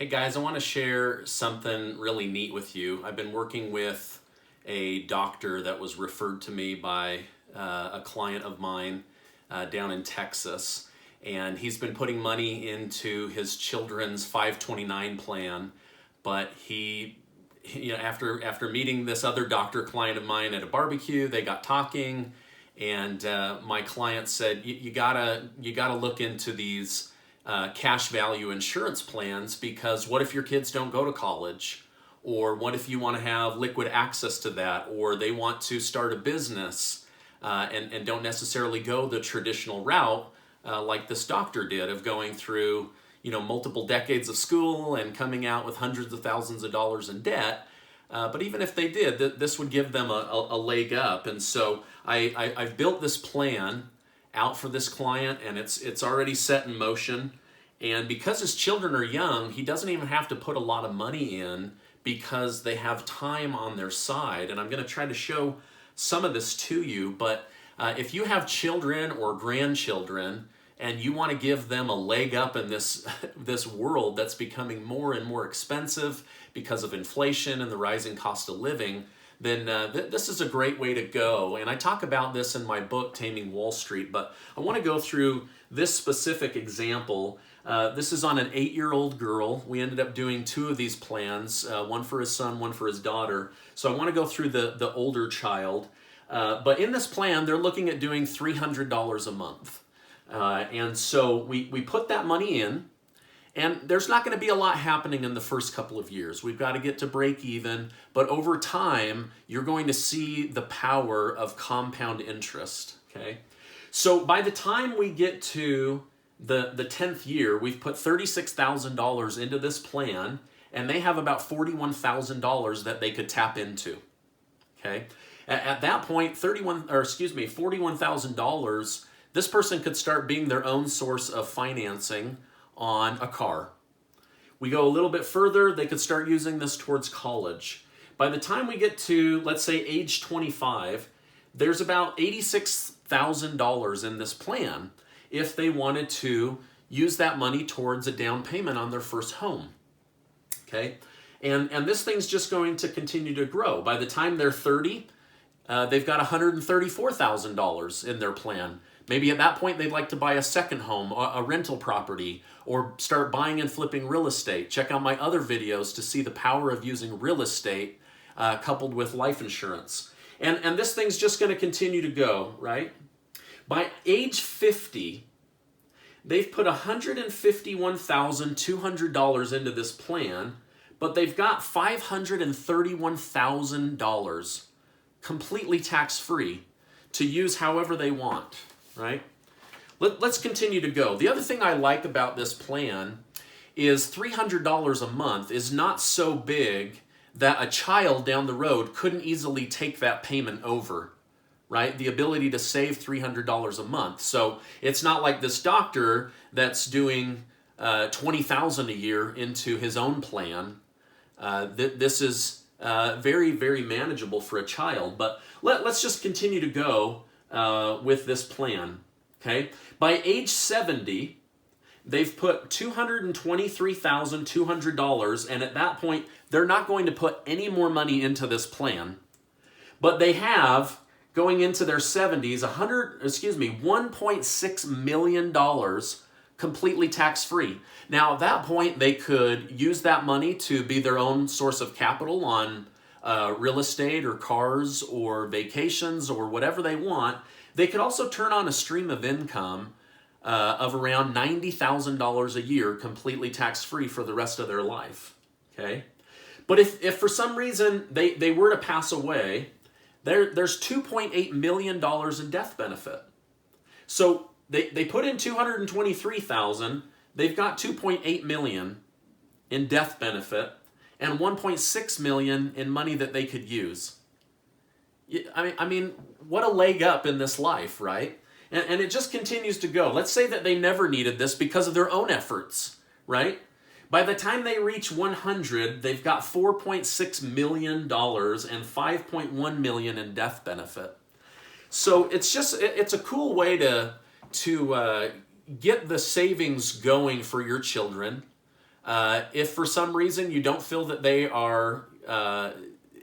Hey guys, I want to share something really neat with you. I've been working with a doctor that was referred to me by a client of mine down in Texas, and he's been putting money into his children's 529 plan, but after meeting this other doctor client of mine at a barbecue, they got talking, and my client said, you gotta look into these cash value insurance plans, because what if your kids don't go to college, or what if you want to have liquid access to that, or they want to start a business and don't necessarily go the traditional route like this doctor did, of going through multiple decades of school and coming out with hundreds of thousands of dollars in debt. But even if they did, this would give them a leg up. And so I've built this plan out for this client, and it's already set in motion. And because his children are young, he doesn't even have to put a lot of money in, because they have time on their side. And I'm going to try to show some of this to you. But if you have children or grandchildren and you want to give them a leg up in this world that's becoming more and more expensive because of inflation and the rising cost of living, then this is a great way to go. And I talk about this in my book, Taming Wall Street, but I want to go through this specific example. This is on an 8-year-old girl. We ended up doing 2 of these plans, one for his son, one for his daughter. So I want to go through the older child. But in this plan, they're looking at doing $300 a month. And so we put that money in. And there's not going to be a lot happening in the first couple of years. We've got to get to break even, but over time, you're going to see the power of compound interest, okay? So by the time we get to the 10th year, we've put $36,000 into this plan, and they have about $41,000 that they could tap into, okay? At that point, $41,000, this person could start being their own source of financing on a car. We go a little bit further, they could start using this towards college. By the time we get to, let's say, age 25, there's about $86,000 in this plan if they wanted to use that money towards a down payment on their first home. Okay? And this thing's just going to continue to grow. By the time they're 30, they've got $134,000 in their plan. Maybe at that point they'd like to buy a second home, a rental property, or start buying and flipping real estate. Check out my other videos to see the power of using real estate coupled with life insurance. And this thing's just going to continue to go, right? By age 50, they've put $151,200 into this plan, but they've got $531,000 completely tax-free to use however they want. Right? Let's continue to go. The other thing I like about this plan is $300 a month is not so big that a child down the road couldn't easily take that payment over, right? The ability to save $300 a month. So it's not like this doctor that's doing $20,000 a year into his own plan. This is very, very manageable for a child. But let's just continue to go with this plan, okay? By age 70, they've put $223,200, and at that point, they're not going to put any more money into this plan. But they have, going into their 70s, $1.6 million completely tax-free. Now, at that point, they could use that money to be their own source of capital on real estate or cars or vacations or whatever they want. They could also turn on a stream of income of around $90,000 a year completely tax-free for the rest of their life, okay? But if for some reason they were to pass away, there's $2.8 million in death benefit. So they put in $223,000, they've got $2.8 million in death benefit, and $1.6 million in money that they could use. I mean, what a leg up in this life, right? And it just continues to go. Let's say that they never needed this because of their own efforts, right? By the time they reach 100, they've got $4.6 million and $5.1 million in death benefit. So it's a cool way to get the savings going for your children. If for some reason you don't feel that they are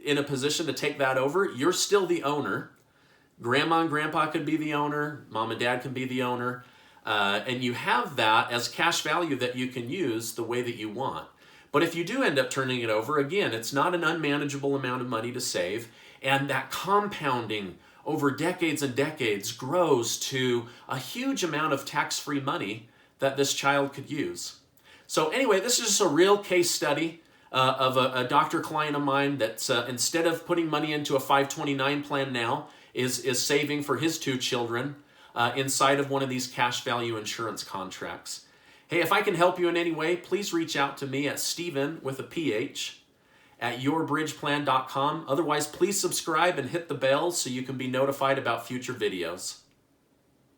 in a position to take that over, you're still the owner. Grandma and grandpa could be the owner, mom and dad can be the owner, and you have that as cash value that you can use the way that you want. But if you do end up turning it over, again, it's not an unmanageable amount of money to save, and that compounding over decades and decades grows to a huge amount of tax-free money that this child could use. So anyway, this is just a real case study of a doctor client of mine that instead of putting money into a 529 plan now, is saving for his 2 children inside of one of these cash value insurance contracts. Hey, if I can help you in any way, please reach out to me at Stephen with a PH at yourbridgeplan.com. Otherwise, please subscribe and hit the bell so you can be notified about future videos.